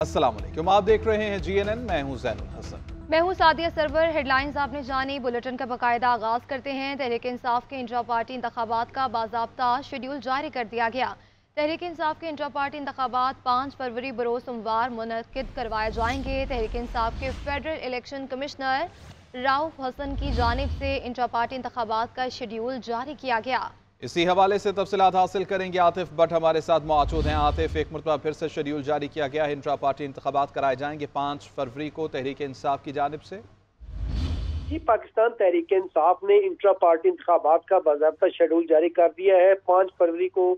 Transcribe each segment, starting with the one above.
अस्सलाम वालेकुम, आप देख रहे हैं GNN। मैं हूं ज़ैनुल हसन। मैं हूं सादिया सरवर। हेडलाइंस आपने जानी, बुलेटिन का बाकायदा आगाज करते हैं। तहरीक इंसाफ के इंट्रा पार्टी इंतखाबात का बाज़ाब्ता शेड्यूल जारी कर दिया गया। तहरीक इंसाफ के इंट्रा पार्टी इंतखाबात 5 फरवरी बरोज सोमवार मुनक्किद करवाए जाएंगे। तहरीक इंसाफ के federal election commissioner Rauf Hasan की जानिब से इंट्रा पार्टी इंतखाबात का शेड्यूल जारी किया गया। इसी हवाले से तफसीलात हासिल करेंगे। आतिफ भट्ट हमारे साथ मौजूद हैं। आतिफ, एक मरतबा फिर से शेड्यूल जारी किया गया है, इंट्रा पार्टी इंतखाबात कराए जाएंगे 5 फरवरी को तहरीक इंसाफ की जानिब से। जी, पाकिस्तान तहरीक इंसाफ ने इंट्रा पार्टी इंतखाबात का बाज़ाब्ता शेड्यूल जारी कर दिया है। 5 फरवरी को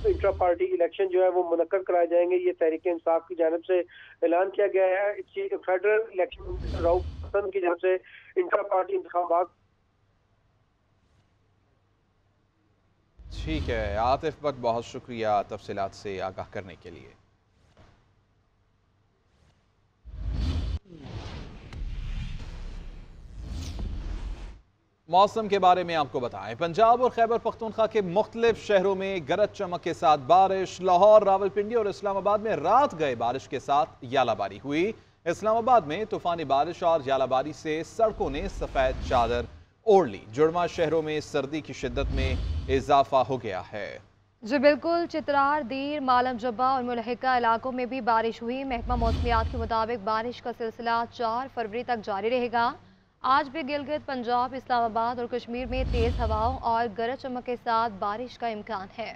इंट्रा पार्टी इलेक्शन जो है वो मुनक्कद कराए जाएंगे। ये तहरीक इंसाफ की जानिब से ऐलान किया गया है। फेडरल इलेक्शन राउफ हसन की जानिब से इंट्रा पार्टी इंतखाबात। ठीक है आतिफ भट्ट, बहुत शुक्रिया तफसीलात से आगाह करने के लिए। मौसम के बारे में आपको बताएं, पंजाब और खैबर पख्तूनख्वा के मुख्तलिफ शहरों में गरज चमक के साथ बारिश। लाहौर, रावलपिंडी और इस्लामाबाद में रात गए बारिश के साथ यालाबारी हुई। इस्लामाबाद में तूफानी बारिश और यालाबारी से सड़कों ने सफेद चादर ओढ़ ली। जुड़वा शहरों में सर्दी की शिद्दत में इजाफा हो गया है। जी बिल्कुल, चित्रार, दीर, मालम जब्बा और मुलहिका इलाकों में भी बारिश हुई। महकमा मौसमियात के मुताबिक बारिश का सिलसिला 4 फरवरी तक जारी रहेगा। आज भी गिलगित, पंजाब, इस्लामाबाद और कश्मीर में तेज हवाओं और गरज चमक के साथ बारिश का इम्कान है।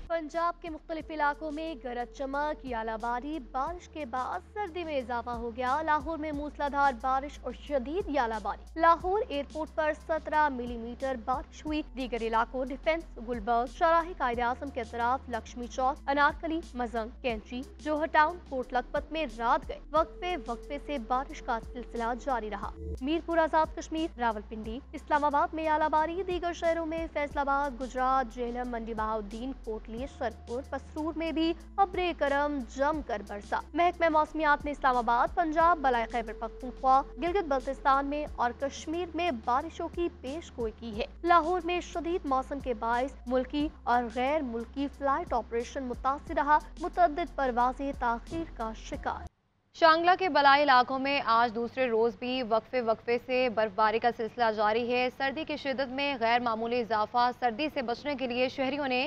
पंजाब के मुख्तलिफ इलाकों में गरज चमक, यालाबारी, बारिश के बाद सर्दी में इजाफा हो गया। लाहौर में मूसलाधार बारिश और शदीद यालाबारी। लाहौर एयरपोर्ट पर 17 मिलीमीटर बारिश हुई। दीगर इलाकों डिफेंस, गुलबर्ग, शाहराह कायदे आज़म के अतराफ, लक्ष्मी चौक, अनारकली, मजंग, कैंची, जोहर टाउन, कोट लखपत में रात गए वक्फे वक्फे से बारिश का सिलसिला जारी रहा। मीरपुर, आजाद कश्मीर, रावलपिंडी, इस्लामाबाद में यालाबारी। दीगर शहरों में फैसलाबाद, गुजरात, जेहलम, मंडी बहाउद्दीन, कोटली, सरपुर, पसरूर में भी अब्रे करम जमकर बरसा। महकमा मौसमियात ने इस्लामाबाद, पंजाब, बलाई खैबर पख्तूनख्वा, गिलगित बल्तिस्तान में और कश्मीर में बारिशों की पेशगोई की है। लाहौर में शदीद मौसम के बायस मुल्की और गैर मुल्की फ्लाइट ऑपरेशन मुतासिर रहा। मुतअद्दिद परवाजें ताखीर का शिकार। शांगला के बलाई इलाकों में आज दूसरे रोज भी वक्फे वक्फे से बर्फबारी का सिलसिला जारी है। सर्दी की शिद्दत में गैर मामूली इजाफा। सर्दी से बचने के लिए शहरियों ने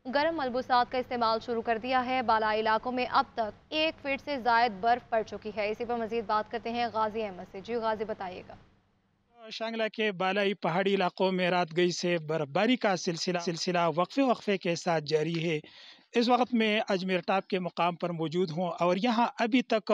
गर्म मलबूसात का इस्तेमाल शुरू कर दिया है। बालाई इलाकों में अब तक 1 फीट से जायद बर्फ पड़ चुकी है। इसी पर मजीद बात करते हैं गाजी अहमद से। जी गाजी, बताइएगा। शांगला के बालाई पहाड़ी इलाकों में रात गई से बर्फबारी का सिलसिला वक्फे वक्फे के साथ जारी है। इस वक्त मैं अजमेर टॉप के मुकाम पर मौजूद हूँ और यहाँ अभी तक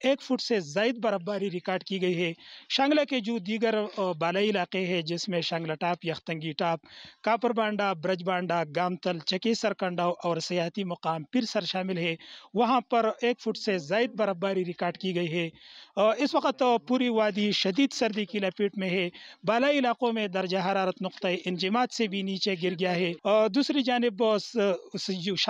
1 फुट से ज़ायद बर्फबारी रिकॉर्ड की गई है। शांगला के जो दीगर बालाई इलाके हैं जिसमें शांगला टॉप, यख्तंगी टॉप, कापर बांडा, ब्रज बांडा, गामतल, चकेसर कंडाव और सियाती मुकाम पिरसर शामिल है, वहाँ पर 1 फुट से ज़ायद बर्फबारी रिकॉर्ड की गई है। इस वक्त पूरी वादी शदीद सर्दी की लपेट में है। बालाई इलाकों में दर्जा हरारत नुक्ता इंजमात से भी नीचे गिर गया है। दूसरी जानिब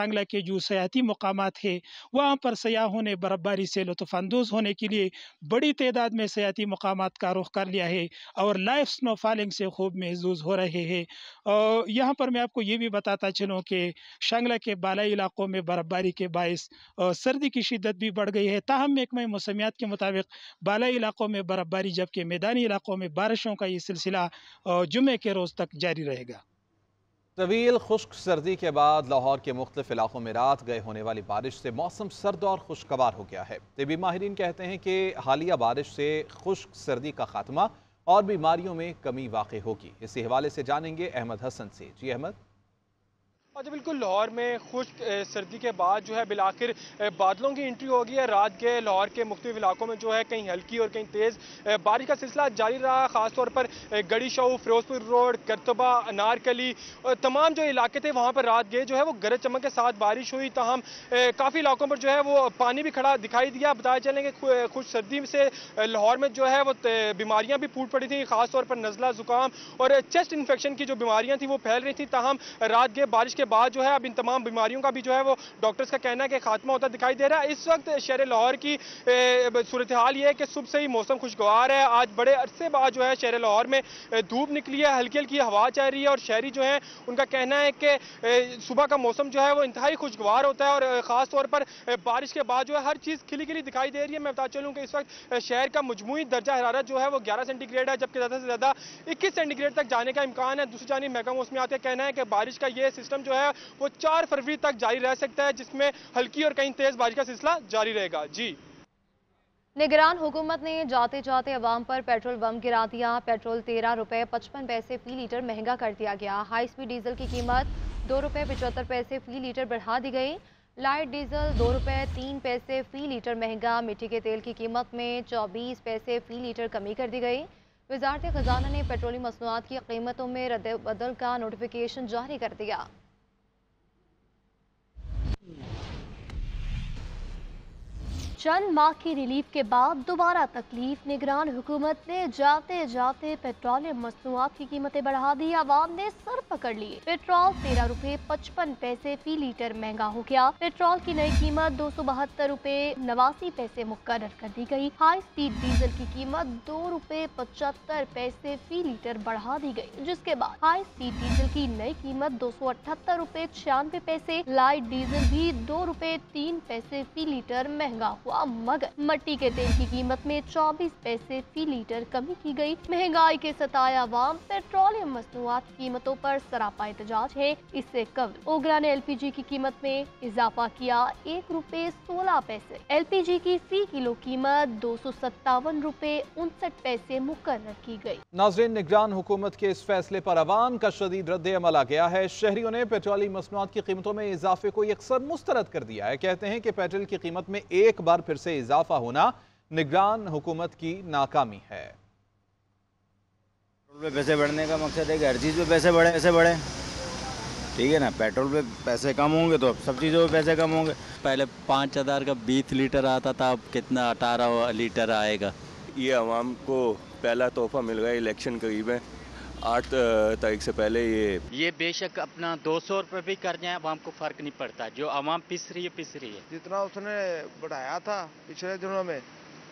शांगला के जो सयाती मुकामात है वहाँ पर सयाहों ने बर्फबारी से लुत्फ़अंदोज़ होने के लिए बड़ी तादाद में सयाती मुकामात का रुख कर लिया है और लाइव स्नोफॉलिंग से खूब महसूस हो रहे हैं। यहाँ पर मैं आपको ये भी बताता चलूँ कि शांगला के बालाई इलाकों में बर्फबारी के बायस सर्दी की शिद्दत भी बढ़ गई है। ताहम महकमा मौसमियात के मुताबिक बालाई इलाकों में बर्फबारी जबकि मैदानी इलाकों में बारिशों का ये सिलसिला जुम्मे के रोज़ तक जारी रहेगा। तवील खुश्क सर्दी के बाद लाहौर के मुख्तलिफ इलाकों में रात गए होने वाली बारिश से मौसम सर्द और खुशगवार हो गया है। तिबी माहिरीन कहते हैं कि हालिया बारिश से खुश्क सर्दी का खात्मा और बीमारियों में कमी वाक़ई होगी। इसी हवाले से जानेंगे अहमद हसन से। जी अहमद। अच्छा, बिल्कुल लाहौर में खुश्क सर्दी के बाद जो है बिलाखिर बादलों की एंट्री हो गई है। रात के लाहौर के मुख्तलिफ इलाकों में जो है कहीं हल्की और कहीं तेज़ बारिश का सिलसिला जारी रहा। ख़ासतौर पर गड़ी शाह, फिरोजपुर रोड, करतबा, अनारकली तमाम जो इलाके थे वहाँ पर रात गए जो है वो गरज चमक के साथ बारिश हुई। ताहम काफ़ी इलाकों पर जो है वो पानी भी खड़ा दिखाई दिया। बताया चलें कि खुश सर्दी से लाहौर में जो है वो बीमारियाँ भी फूट पड़ी थी। ख़ासतौर पर नज़ला, ज़ुकाम और चेस्ट इन्फेक्शन की जो बीमारियाँ थी वो फैल रही थी। ताहम रात गए बारिश के बाद जो है अब इन तमाम बीमारियों का भी जो है वो डॉक्टर्स का कहना है कि खात्मा होता दिखाई दे रहा है। इस वक्त शहर लाहौर की सूरत हाल ये है कि सुबह से ही मौसम खुशगवार है। आज बड़े अरसे बाद जो है शहर लाहौर में धूप निकली है, हल्की हल्की हवा चल रही है और शहरी जो है उनका कहना है कि सुबह का मौसम जो है वो इंतहाई खुशगवार होता है और ख़ास तौर पर बारिश के बाद जो है हर चीज़ खिली खिली दिखाई दे रही है। मैं बता चलूँ कि इस वक्त शहर का मजमूई दर्जा हरारत जो है वो 11 सेंटीग्रेड है, जबकि ज़्यादा से ज़्यादा 21 सेंटीग्रेड तक जाने का इम्कान है। दूसरी जानिब महकमा मौसमियात का कहना है कि बारिश का ये सिस्टम जो है वो 4 फरवरी तक जारी रह सकता है, जिसमें हल्की और कहीं तेज़ बारिश का सिलसिला जारी रहेगा। जी, निगरान हुकूमत ने जाते जाते अवाम पर पेट्रोल बम गिरा दिया। पेट्रोल 13 रुपये 55 पैसे फी लीटर महंगा कर दिया गया। हाई स्पीड डीजल की कीमत 2 रुपये 75 पैसे फी लीटर बढ़ा दी गई। लाइट डीजल 2 रुपये 3 पैसे फी लीटर महंगा। मिट्टी के तेल की कीमत में 24 पैसे फी लीटर कमी कर दी गई। वजारत खजाना ने पेट्रोलियम मसनूआत की कीमतों में रद्द-ए-बदल का नोटिफिकेशन जारी कर दिया। चंद माह की रिलीफ के बाद दोबारा तकलीफ। निगरान हुकूमत ने जाते जाते पेट्रोलियम मसनूआत की कीमतें बढ़ा दी। आवाम ने सर पकड़ लिए। पेट्रोल 13 रुपये 55 पैसे फी लीटर महंगा हो गया। पेट्रोल की नई कीमत 272 रुपये 89 पैसे मुकर्रर कर दी गई। हाई स्पीड डीजल की कीमत 2 रुपये 75 पैसे फी लीटर बढ़ा दी गई, जिसके बाद हाई स्पीड डीजल की नई कीमत 278 रुपये 96 पैसे। लाइट डीजल भी 2 रुपये 3 पैसे फी लीटर महंगा हुआ, मगर मट्टी के तेल की कीमत में 24 पैसे फी लीटर कमी की गई। महंगाई के सताए अवाम पेट्रोलियम मसनूआत कीमतों पर सरापा एहतजाज है। इससे कबल ओगरा ने LPG की कीमत में इजाफा किया। 1 रुपये 16 पैसे LPG की फी किलो कीमत 257 रुपये 59 पैसे मुकर्रर की गई। नाज़रीन, निगरान हुकूमत के इस फैसले पर अवाम का शदीद रद्द अमल आ गया है। शहरियों ने पेट्रोलियम मसनूआत की कीमतों में इजाफे को यकसर मुस्तरद कर दिया है। कहते हैं कि पेट्रोल की कीमत में एक बार फिर से इजाफा होना निगरान हुकूमत की नाकामी है। पेट्रोल पे पैसे बढ़ने का मकसद है कि हर चीज़ पे पैसे बढ़े, ठीक है ना। पेट्रोल पे पैसे कम होंगे तो अब सब चीज़ों पे पैसे कम होंगे। पहले 5000 का 20 लीटर आता था, अब कितना 18 लीटर आएगा। ये आवाम को पहला तोहफा मिल गया। इलेक्शन करीब है, 8 तारीख से पहले ये बेशक अपना 200 रुपये भी कर जाए, आवाम को फ़र्क नहीं पड़ता। जो आवाम पिस रही है। जितना उसने बढ़ाया था पिछले दिनों में,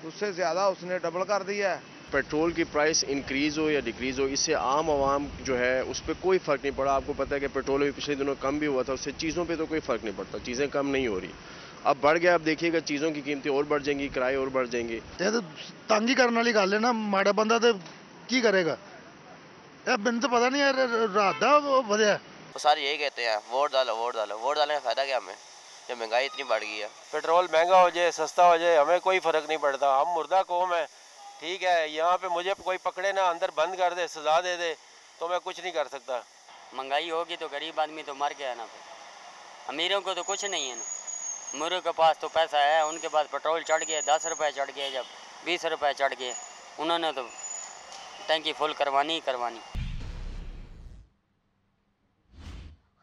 उससे ज़्यादा उसने डबल कर दिया है। पेट्रोल की प्राइस इंक्रीज हो या डिक्रीज हो, इससे आम आवाम जो है उस पर कोई फ़र्क नहीं पड़ा। आपको पता है कि पेट्रोल भी पिछले दिनों कम भी हुआ था, उससे चीज़ों पे तो कोई फ़र्क नहीं पड़ता, चीज़ें कम नहीं हो रही। अब बढ़ गया, अब देखिएगा चीज़ों की कीमतें और बढ़ जाएंगी, किराए और बढ़ जाएंगे। तो तंगी करने वाली गल है ना, माड़ा बंदा तो की करेगा। मैंने तो पता नहीं है रात दा वजह। तो सारे यही कहते हैं वोट डालो, वोट डालो। वोट डालने का फायदा क्या हमें, जब महंगाई इतनी बढ़ गई है। पेट्रोल महंगा हो जाए, सस्ता हो जाए, हमें कोई फ़र्क नहीं पड़ता। हम मुर्दा कौम है, ठीक है। यहाँ पे मुझे कोई पकड़े ना, अंदर बंद कर दे, सजा दे दे, तो मैं कुछ नहीं कर सकता। महंगाई होगी तो गरीब आदमी तो मर गया ना, अमीरों को तो कुछ नहीं है ना। मुर्गे के पास तो पैसा है, उनके पास पेट्रोल चढ़ गया, 10 रुपये चढ़ गए, जब 20 रुपये चढ़ गए, उन्होंने तो टैंकी फुल करवानी ही करवानी।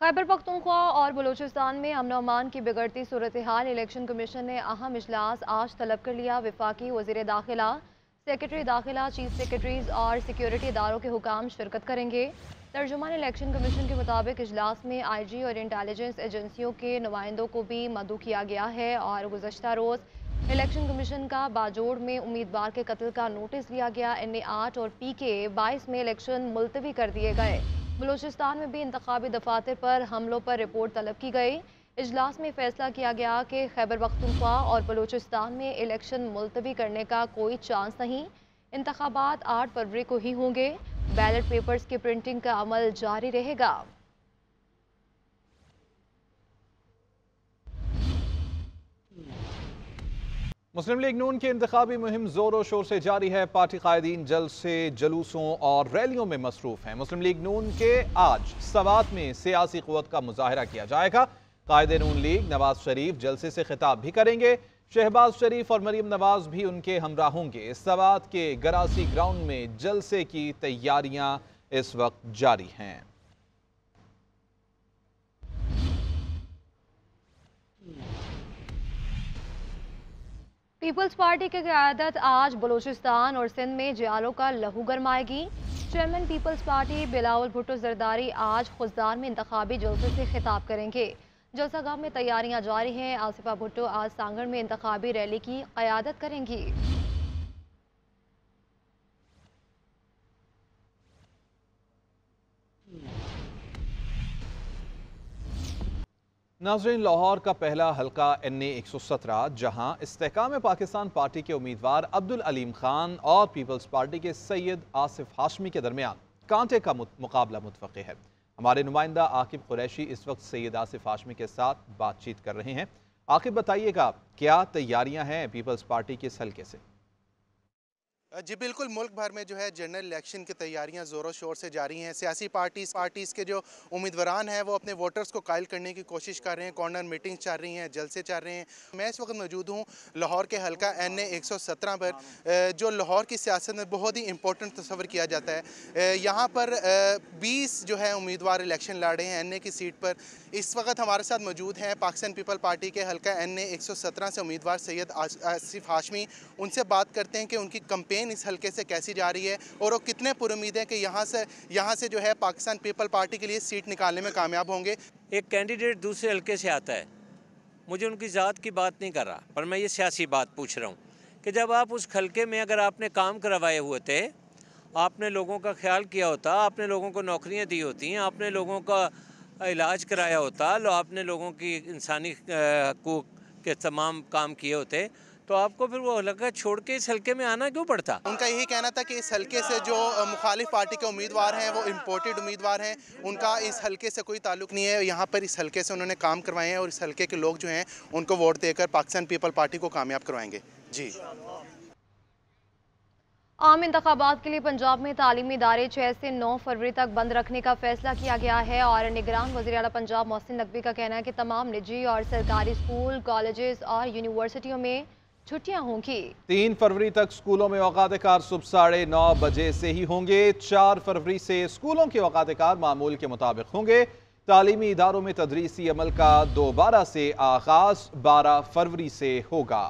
खैबर पख्तूनख्वा और बलूचिस्तान में अमन अमान की बिगड़ती सूरत हाल। इलेक्शन कमीशन ने अहम इजलास आज तलब कर लिया। वफाकी वज़ीर दाखिला, सेक्रेटरी दाखिला, चीफ सेक्रेटरीज और सिक्योरिटी इदारों के हुकाम शिरकत करेंगे। तर्जुमान इलेक्शन कमीशन के मुताबिक इजलास में IG और इंटेलिजेंस एजेंसियों के नुमाइंदों को भी मदऊ किया गया है और गुज़श्ता रोज़ इलेक्शन कमीशन का बाजोड़ में उम्मीदवार के कत्ल का नोटिस लिया गया। NA 8 और PK 22 में इलेक्शन मुलतवी कर दिए गए। बलूचिस्तान में भी इंतखाबी दफातर पर हमलों पर रिपोर्ट तलब की गई। इजलास में फैसला किया गया कि खैबर पख्तूनख्वा और बलूचिस्तान में इलेक्शन मुलतवी करने का कोई चांस नहीं। इंतखाबात 8 फरवरी को ही होंगे। बैलेट पेपर्स की प्रिंटिंग का अमल जारी रहेगा। मुस्लिम लीग नून की इंतखाबी मुहिम जोरों शोर से जारी है। पार्टी कायदीन जल्द से जुलूसों और रैलियों में मसरूफ हैं। मुस्लिम लीग नून के आज सवात में सियासी क़ुव्वत का मुजाहरा किया जाएगा। कायदे नून लीग नवाज शरीफ जलसे से खिताब भी करेंगे। शहबाज शरीफ और मरीम नवाज भी उनके हमरा होंगे। सवात के गरासी ग्राउंड में जलसे की तैयारियां इस वक्त जारी हैं। पीपल्स पार्टी की क़यादत आज बलूचिस्तान और सिंध में जियालों का लहू गरमाएगी। Chairman People's Party Bilawal Bhutto Zardari आज खुजदार में इंतखाबी जलसे से खिताब करेंगे। जलसागाह में तैयारियां जारी हैं। आसिफा भुट्टो आज सांगड़ में इंतखाबी रैली की क़यादत करेंगी। नाज़रीन, लाहौर का पहला हल्का NA 117 जहां इस्तेहकाम पाकिस्तान पार्टी के उम्मीदवार अब्दुल अलीम खान और पीपल्स पार्टी के सैयद आसिफ हाशमी के दरमियान कांटे का मुकाबला मुतफ़क़े है। हमारे नुमाइंदा आकिब कुरैशी इस वक्त सैयद आसिफ हाशमी के साथ बातचीत कर रहे हैं। आकिब, बताइएगा क्या तैयारियां हैं पीपल्स पार्टी के इस हल्के से? जी बिल्कुल, मुल्क भर में जो है जनरल इलेक्शन की तैयारियां ज़ोरों शोर से जारी हैं। सियासी पार्टीज़ के जो उम्मीदवारान हैं वो अपने वोटर्स को कायल करने की कोशिश कर रहे हैं। कॉर्नर मीटिंग्स चल रही हैं, जलसे चल रहे हैं। मैं इस वक्त मौजूद हूँ लाहौर के हल्का NA 117 पर, जो लाहौर की सियासत में बहुत ही इंपॉर्टेंट तस्वर किया जाता है। यहाँ पर 20 जो है उम्मीदवार इलेक्शन लड़ रहे हैं NA की सीट पर। इस वक्त हमारे साथ मौजूद हैं पाकिस्तान पीपल पार्टी के हल्का NA 117 से उम्मीदवार सैयद आसिफ हाशमी। उनसे बात करते हैं कि उनकी कैंपेन इस हल्के से कैसी जा रही है और वो कितने पुरुमीद हैं कि यहाँ से जो है पाकिस्तान पीपल पार्टी के लिए सीट निकालने में कामयाब होंगे। एक कैंडिडेट दूसरे हल्के से आता है, मुझे उनकी ज़ात की बात नहीं कर रहा, पर मैं ये सियासी बात पूछ रहा हूँ कि जब आप उस हल्के में अगर आपने काम करवाए हुए थे, आपने लोगों का ख्याल किया होता, आपने लोगों को नौकरियाँ दी होती, आपने लोगों का इलाज कराया होता, आपने लोगों की इंसानी हकूक़ के तमाम काम किए होते, तो आपको फिर वो हल्का छोड़ के इस हल्के में आना क्यों पड़ता? उनका यही कहना था कि इस हल्के से जो मुखालिफ पार्टी के उम्मीदवार हैं वो इम्पोर्टेड उम्मीदवार हैं, उनका इस हल्के से कोई ताल्लुक नहीं है। यहाँ पर इस हल्के से उन्होंने काम करवाए हैं और इस हल्के के लोग जो हैं उनको वोट देकर पाकिस्तान पीपल पार्टी को कामयाब करवाएंगे। जी, आम इंतखाबात के लिए पंजाब में तालीमी इदारे 6 से 9 फरवरी तक बंद रखने का फैसला किया गया है और निगरान वज़ीर आला पंजाब मोहसिन नकवी का कहना है कि तमाम निजी और सरकारी स्कूल, कॉलेजेस और यूनिवर्सिटियों में छुट्टियां होंगी। 3 फरवरी तक स्कूलों में औकात-ए-कार सुबह 9:30 बजे से ही होंगे। 4 फरवरी से स्कूलों के औकात-ए-कार मामूल के मुताबिक होंगे। तालीमी इदारों में तदरीसी अमल का दोबारा से आगाज 12 फरवरी से होगा।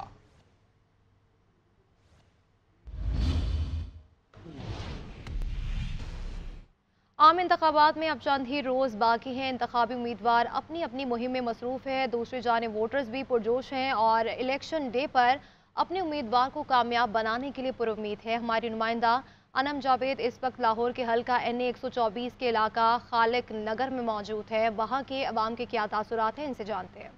आम इंतखाबात में अब चंद ही रोज बाकी हैं। इंतखाबी उम्मीदवार अपनी अपनी मुहिम में मसरूफ है। दूसरी जानिब वोटर्स भी पुरजोश हैं और इलेक्शन डे पर अपने उम्मीदवार को कामयाब बनाने के लिए पुरुम्मीद है। हमारी नुमाइंदा अनम जावेद इस वक्त लाहौर के हल्का NA 124 के इलाका खालिक नगर में मौजूद है। वहाँ के अवाम के क्या तासुरात हैं, इनसे जानते हैं।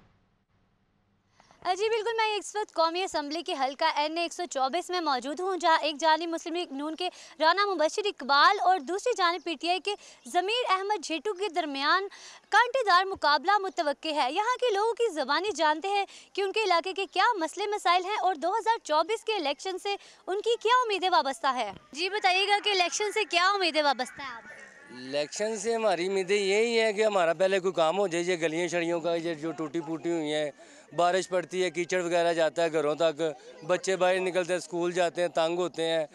जी बिल्कुल, मैं इस वक्त कौमी असम्बली के हल्का NA 124 में मौजूद हूँ, जहाँ एक जानिब मुस्लिम लीग नून के राना मुबशिर इकबाल और दूसरी जानिब PTI के ज़मीर अहमद झेटू के दरमियान कांटेदार मुकाबला मुतवक्के है। यहाँ के लोगों की ज़बानी जानते हैं कि उनके इलाके के क्या मसले मसाइल हैं और 2024 के इलेक्शन से उनकी क्या उम्मीदें वाबस्ता है। जी बताइएगा कि इलेक्शन से क्या उम्मीदें वाबस्ता है आपकी? इलेक्शन से हमारी उम्मीदें यही है कि हमारा पहले कोई काम हो जाए। ये गलियाँ शड़ियों का ये जो टूटी फूटी हुई हैं, बारिश पड़ती है, कीचड़ वगैरह जाता है घरों तक, बच्चे बाहर निकलते हैं, स्कूल जाते हैं, तंग होते हैं,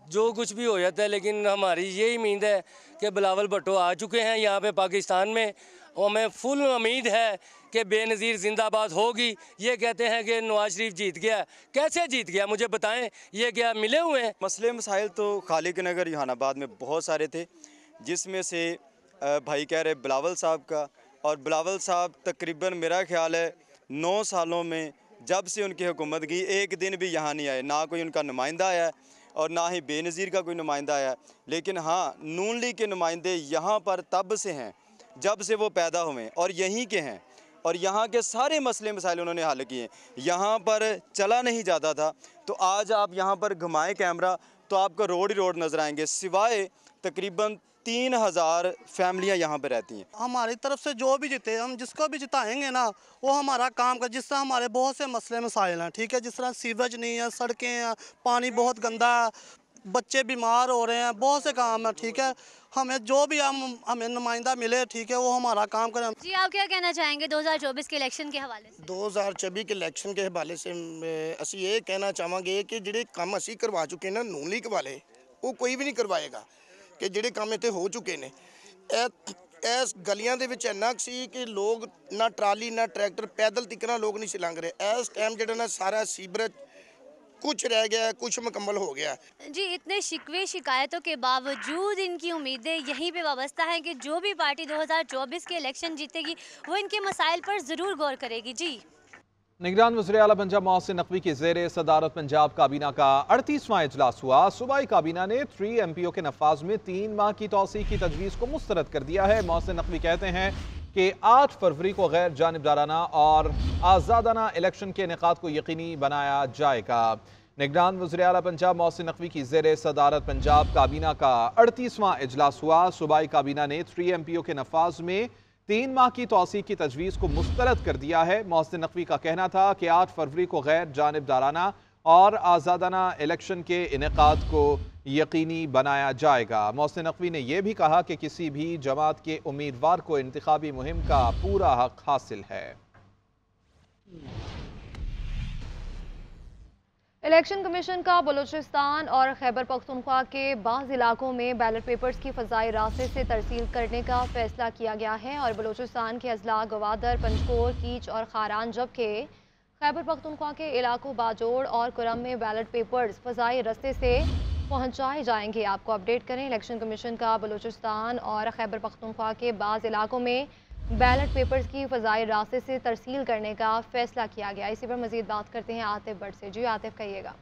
जो कुछ भी हो जाता है। लेकिन हमारी यही उम्मीद है कि बिलावल भुट्टो आ चुके हैं यहाँ पे पाकिस्तान में और हमें फुल उम्मीद है कि बेनज़ीर जिंदाबाद होगी। ये कहते हैं कि नवाज शरीफ जीत गया, कैसे जीत गया मुझे बताएं, ये क्या मिले हुए हैं? मसले मसाइल तो खालिक नगर जहानाबाद में बहुत सारे थे, जिसमें से भाई कह रहे बिलावल साहब का, और बिलावल साहब तकरीबन मेरा ख्याल है 9 सालों में जब से उनकी हुकूमत गई एक दिन भी यहाँ नहीं आए, ना कोई उनका नुमाइंदा आया और ना ही बेनज़ीर का कोई नुमाइंदा आया। लेकिन हाँ, नून लीग के नुमाइंदे यहाँ पर तब से हैं जब से वो पैदा हुए और यहीं के हैं और यहाँ के सारे मसले मसाइल उन्होंने हल किए। यहाँ पर चला नहीं जाता था, तो आज आप यहाँ पर घुमाएं कैमरा तो आपको रोड ही रोड नज़र आएंगे, सिवाय तकरीबन 3000 फैमिलियाँ यहाँ पर रहती हैं। हमारी तरफ से जो भी जीते, हम जिसको भी जिताएंगे ना, वो हमारा काम कर, जिस तरह हमारे बहुत से मसले मसाइल हैं, ठीक है, जिस तरह सीवरेज नहीं है, सड़कें हैं, पानी बहुत गंदा है, बच्चे बीमार हो रहे हैं, बहुत से काम है, ठीक है। हमें जो भी हमें नुमाइंदा मिले, ठीक है, वो हमारा काम करें। जी आप क्या कहना चाहेंगे 2024 के इलेक्शन के हवाले से? 2024 के इलेक्शन के हवाले से ਅਸੀਂ ਇਹ ਕਹਿਣਾ ਚਾਹਾਂਗੇ ਕਿ ਜਿਹੜੇ ਕੰਮ ਅਸੀਂ ਕਰਵਾ ਚੁੱਕੇ ਨੇ ਨੂਨ ਲੀਗ ਵਾਲੇ, ਉਹ ਕੋਈ ਵੀ ਨਹੀਂ ਕਰਵਾਏਗਾ। ਕਿ ਜਿਹੜੇ ਕੰਮ ਇੱਥੇ ਹੋ ਚੁੱਕੇ ਨੇ, ਇਸ ਗਲੀਆਂ ਦੇ ਵਿੱਚ ਇੰਨਾ ਸੀ ਕਿ ਲੋਕ ਨਾ ਟਰਾਲੀ ਨਾ ਟਰੈਕਟਰ ਪੈਦਲ ਤਿਕਣਾ ਲੋਕ ਨਹੀਂ ਸੀ ਲੰਘ ਰਹੇ। ਇਸ ਟਾਈਮ ਜਿਹੜਾ ਨਾ ਸਾਰਾ ਸੀਵਰੇਜ कुछ रह गया है, कुछ मुकम्मल हो गया है। जी, इतने शिकवे शिकायतों के बावजूद इनकी उम्मीदें यहीं पे वाबस्ता हैं कि जो भी पार्टी 2024 के इलेक्शन जीतेगी वो इनके मसाइल पर ज़रूर गौर करेगी। जी, निगरान वज़ीर आला पंजाब मोहसिन नकवी की ज़ेरे सदारत पंजाब काबीना का 38वां इजलास हुआ। सूबाई काबीना ने 3 MPO के नफाज में 3 माह की तौसीक की तजवीज़ को मुस्तरद कर दिया है। मोहसिन नकवी कहते हैं कि 8 फरवरी को गैर जानिबदाराना और आज़ादाना इलेक्शन के इनेकाद को यकीनी बनाया जाएगा। निगरान वज़ीर आला पंजाब मोहसिन नकवी की ज़ेरे सदारत पंजाब काबीना का 38वां इजलास हुआ। सूबाई काबीना ने 3 MPO के नफाज में 3 माह की तौसीक की तजवीज़ को मुस्तरद कर दिया है। मोहसिन नकवी का कहना था कि 8 फरवरी को गैर जानिबदाराना और आज़ादाना इलेक्शन के इनेकाद को यकीनी बनाया जाएगा। मोहसिन नकवी ने यह भी कहा कि किसी भी जमात के उम्मीदवार को इंतखाबी मुहिम का पूरा हक हासिल है। इलेक्शन कमीशन का बलूचिस्तान और खैबर पख्तूनख्वा के बाज़ इलाकों में बैलेट पेपर्स की फ़ज़ाई रास्ते से तरसील करने का फैसला किया गया है और बलूचिस्तान के अजला गवादर, पंजकोर, कीच और खारान, जबकि खैबर पख्तूनख्वा के इलाकों बाजोड़ और कुरम में बैलेट पेपर्स फ़ज़ाई रास्ते से पहुँचाए जाएंगे। आपको अपडेट करें, इलेक्शन कमीशन का बलूचिस्तान और खैबर पख्तूनख्वा के बाज़ इलाकों में बैलेट पेपर्स की फ़ज़ाई रास्ते से तरसील करने का फैसला किया गया। इसी पर मज़ीद बात करते हैं आतिफ भट्ट से। जी आतिफ, कहिएगा।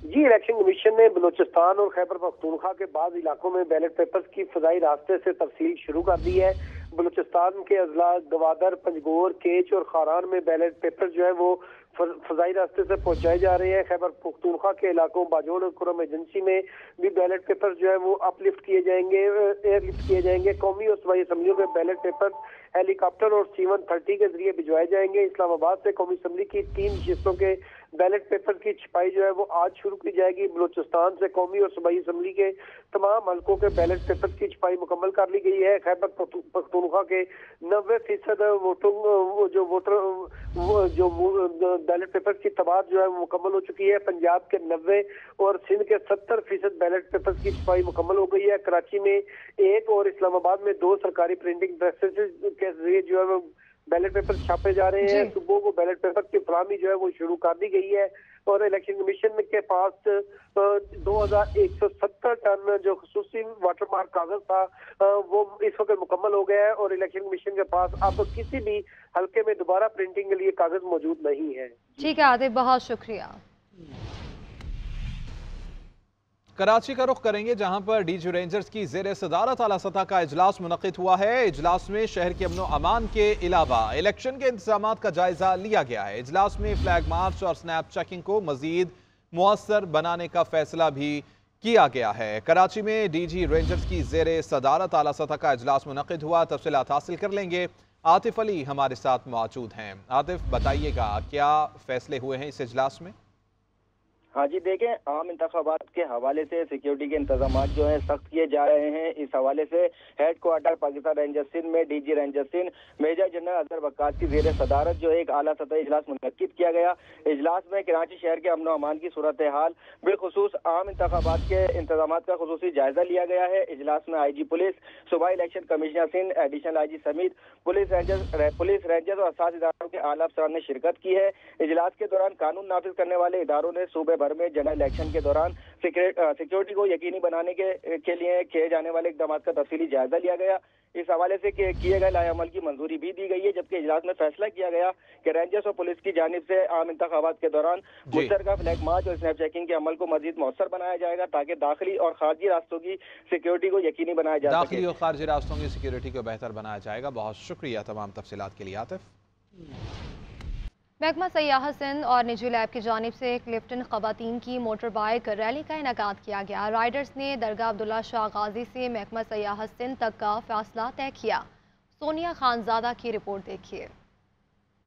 जी, इलेक्शन कमीशन ने बलूचिस्तान और खैबर पख्तूनख्वा के बाद इलाकों में बैलेट पेपर्स की फ़ज़ाई रास्ते से तरसील शुरू कर दी है। बलूचिस्तान के अजला गवादर, पंजगोर, केच और खारान में बैलेट पेपर जो है वो फ़ज़ाई रास्ते से पहुंचाए जा रहे हैं। खैबर पख्तूनख्वा के इलाकों बाजोड़ और कुरम एजेंसी में भी बैलेट पेपर जो है वो अपलिफ्ट किए जाएंगे, एयरलिफ्ट किए जाएंगे। कौमी और सूबाई असम्बलियों में बैलेट पेपर हेलीकॉप्टर और C-130 के जरिए भिजवाए जाएंगे। इस्लामाबाद से कौमी असम्बली की 3 नशिस्तों के बैलेट पेपर की छपाई जो है वो आज शुरू की जाएगी। बलूचिस्तान से कौमी और सूबाई असम्बली के तमाम हल्कों के बैलेट पेपर की छपाई मुकम्मल कर ली गई है। खैबर पख्तूनख्वा के 90% बैलेट पेपर की तबाद जो है वो मुकम्मल हो चुकी है। पंजाब के 90 और सिंध के 70% बैलेट पेपर की छपाई मुकम्मल हो गई है। कराची में 1 और इस्लामाबाद में 2 सरकारी प्रिंटिंग प्रेसेस के जरिए जो है वो बैलेट पेपर छापे जा रहे हैं। सुबह को बैलेट पेपर की फराहमी जो है वो शुरू कर दी गई है और इलेक्शन कमीशन के पास 2170 टन जो खसूसी वाटरमार्क कागज था वो इस वक्त मुकम्मल हो गया है और इलेक्शन कमीशन के पास अब किसी भी हल्के में दोबारा प्रिंटिंग के लिए कागज मौजूद नहीं है। ठीक है आतिफ, बहुत शुक्रिया। कराची का रुख करेंगे, जहां पर डीजी रेंजर्स की ज़ेरे सदारत आला सतह का इजलास मुनक़िद हुआ है। इजलास में शहर के अमन अमान के अलावा इलेक्शन के इंतजाम का जायजा लिया गया है। इजलास में फ्लैग मार्च और स्नैप चेकिंग को मजीद मुअस्सर बनाने का फैसला भी किया गया है। कराची में डीजी रेंजर्स की ज़ेरे सदारत आला सतह का इजलास मुनक़िद हुआ। तफसीलात हासिल कर लेंगे, आतिफ अली हमारे साथ मौजूद हैं। आतिफ, बताइएगा क्या फैसले हुए हैं इस इजलास में? हाँ जी, देखें, आम इंतखाबात के हवाले से सिक्योरिटी के इंतजाम जो हैं सख्त किए जा रहे हैं। इस हवाले से headquarter Pakistan rangers Sindh में DG rangers Sindh major general Azhar Waqas की ज़ेरे सदारत जो एक आला सतह इजलास मुनक्किद किया गया। इजलास में कराची शहर के अमन अमान की सूरत हाल बिलखुसूस आम इंतखाबात के इंतजाम का खुसूसी जायजा लिया गया है। इजलास में IG पुलिस, सूबाई election commissioner Sindh, additional IG समेत पुलिस रेंजर्स और 7 इदारों के आला अफसरान ने शिरकत की है। इजलास के दौरान कानून नाफिज करने वाले इदारों ने सूबे भर में जनरल इलेक्शन के दौरान सिक्योरिटी को यकीनी बनाने के लिए किए जाने वाले इकदाम का तफसीली जायजा लिया गया। इस हवाले से किए गए लाएअमल की मंजूरी भी दी गई है, जबकि इजलास में फैसला किया गया कि रेंजर्स और पुलिस की जानिब से आम इंतखाबात के दौरान मुश्तरका फ्लैग मार्च और स्नैप चेकिंग के अमल को मजीद मौसर बनाया जाएगा ताकि दाखिली और खारजी रास्तों की सिक्योरिटी को यकीनी बनाया जा सके। दाखिली और खारजी रास्तों की सिक्योरिटी को बेहतर बनाया जाएगा। बहुत शुक्रिया तमाम तफसीलात के लिए आतिफ। महकमा सयाहत सिंध और निजी लैब की जानिब से क्लिफ्टन खवातीन की मोटर बाइक रैली का इनेकाद किया गया। राइडर्स ने दरगाह अब्दुल्ला शाह गाजी से महकमा सयाहत सिंध तक का फासला तय किया। सोनिया खानजादा की रिपोर्ट देखिए।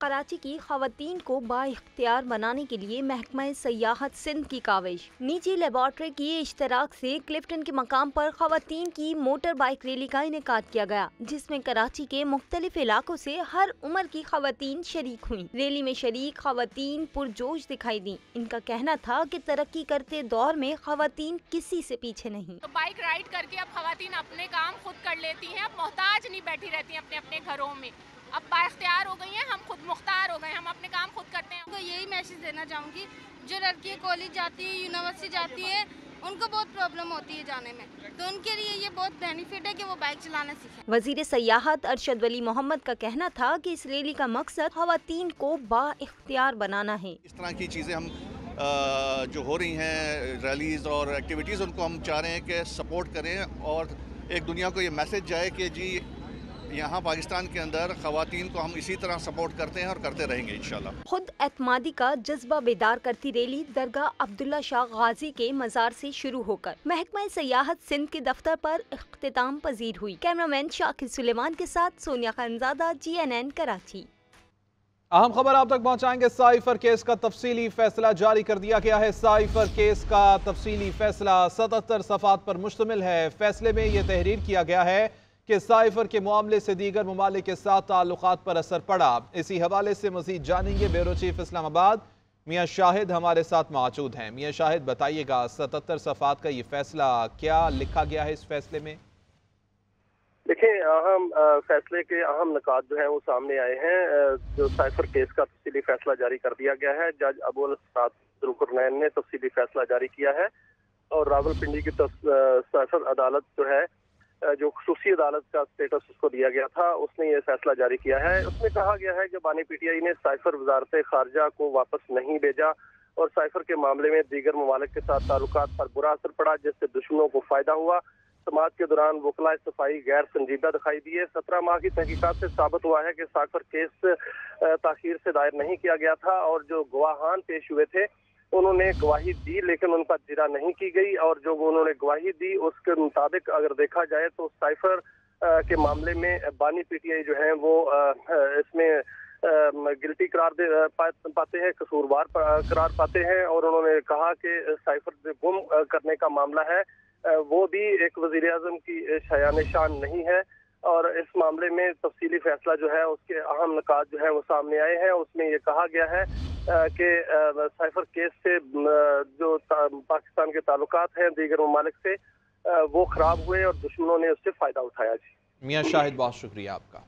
कराची की खवातीन को बाइख्तियार बनाने के लिए महकमा सयाहत सिंध की काविश। निजी लेबॉर्ट्री की इश्तराक से क्लिफ्टन के मकाम पर खवातीन की मोटर बाइक रैली का इनेकाद किया गया, जिसमें कराची के मुख्तलिफ इलाकों से हर उम्र की खवातीन शरीक हुई। रैली में शरीक खवातीन पुरजोश दिखाई दी। इनका कहना था कि तरक्की करते दौर में खवातीन किसी से पीछे नहीं। तो बाइक राइड करके अब खवातीन अपने काम खुद कर लेती हैं, अब मोहताज नहीं बैठी रहती हैं अपने अपने घरों में, अब बाइख्तियार हो गई हैं, हम खुद मुख्तार हो गए, हम अपने काम खुद करते हैं। तो यही मैसेज देना चाहूँगी जो लड़कियाँ कॉलेज जाती है, यूनिवर्सिटी जाती है, उनको बहुत प्रॉब्लम होती है जाने में, तो उनके लिए ये बहुत बेनिफिट है कि वो बाइक चलाना सीखें। वजीर सयाहत अरशद वली मोहम्मद का कहना था कि इस रैली का मकसद खवातीन को बाइख्तियार बनाना है। इस तरह की चीज़ें हम जो हो रही हैं रैलीज़ और एक्टिविटीज़, उनको हम चाह रहे हैं कि सपोर्ट करें और एक दुनिया को ये मैसेज जाए कि जी यहाँ पाकिस्तान के अंदर खवातीन को हम इसी तरह सपोर्ट करते हैं और करते रहेंगे इंशाल्लाह। खुद एतमादी का जज्बा बेदार करती रैली दरगाह अब्दुल्ला शाह गाजी के मज़ार से शुरू होकर महकमा सयाहत सिंध के दफ्तर पर इख्तिताम पजीर हुई। कैमरामैन शाकिर सुलेमान के साथ सोनिया खानजादा, GNN कराची। अहम खबर आप तक पहुंचाएंगे। साइफर केस का तफसीली फैसला जारी कर दिया गया है। साइफर केस का तफसीली फैसला 77 सफ़ात पर मुश्तमिल है। फैसले में यह तहरीर किया गया है कि साइफर के मामले से दीगर ममालिक के साथ ताल्लुकात पर असर पड़ा। इसी हवाले से मजीद जानेंगे। ब्यूरो चीफ इस्लामाबाद मियां शाहिद हमारे साथ मौजूद हैं। मियां शाहिद, बताइएगा 77 सफ़ात का ये फैसला, क्या लिखा गया है इस फैसले में? देखिए, अहम फैसले के अहम निकात जो है वो सामने आए हैं। जो साइफर केस का तफसीली फैसला जारी कर दिया गया है। जज अबुल रुकनैन ने तफसीली फैसला जारी किया है और रावलपिंडी की साइफर अदालत जो है, जो खुसूसी अदालत का स्टेटस उसको दिया गया था, उसने ये फैसला जारी किया है। उसमें कहा गया है कि बानी PTI ने साइफर वजारत खारजा को वापस नहीं भेजा और साइफर के मामले में दीगर ममालिक के साथ ताल्लुकात पर बुरा असर पड़ा, जिससे दुश्मनों को फायदा हुआ। समाज के दौरान वकला सफाई गैर संजीदा दिखाई दिए। 17 माह की तहकीकात से साबित हुआ है कि साइफर केस ताखीर से दायर नहीं किया गया था और जो गवाहान पेश हुए थे उन्होंने गवाही दी, लेकिन उनका जिरा नहीं की गई और जो उन्होंने गवाही दी उसके मुताबिक अगर देखा जाए तो साइफर के मामले में बानी PTI जो है वो इसमें गिल्टी करार पाते हैं, कसूरवार करार पाते हैं और उन्होंने कहा कि साइफर गुम करने का मामला है वो भी एक वजीर आज़म की शायान शान नहीं है। और इस मामले में तफसीली फैसला जो है उसके अहम निकात जो है वो सामने आए हैं। उसमें ये कहा गया है कि साइफर केस से जो पाकिस्तान के ताल्लुकात हैं दीगर ममालिक से वो खराब हुए और दुश्मनों ने उससे फ़ायदा उठाया। जी मियां शाहिद, बहुत शुक्रिया आपका।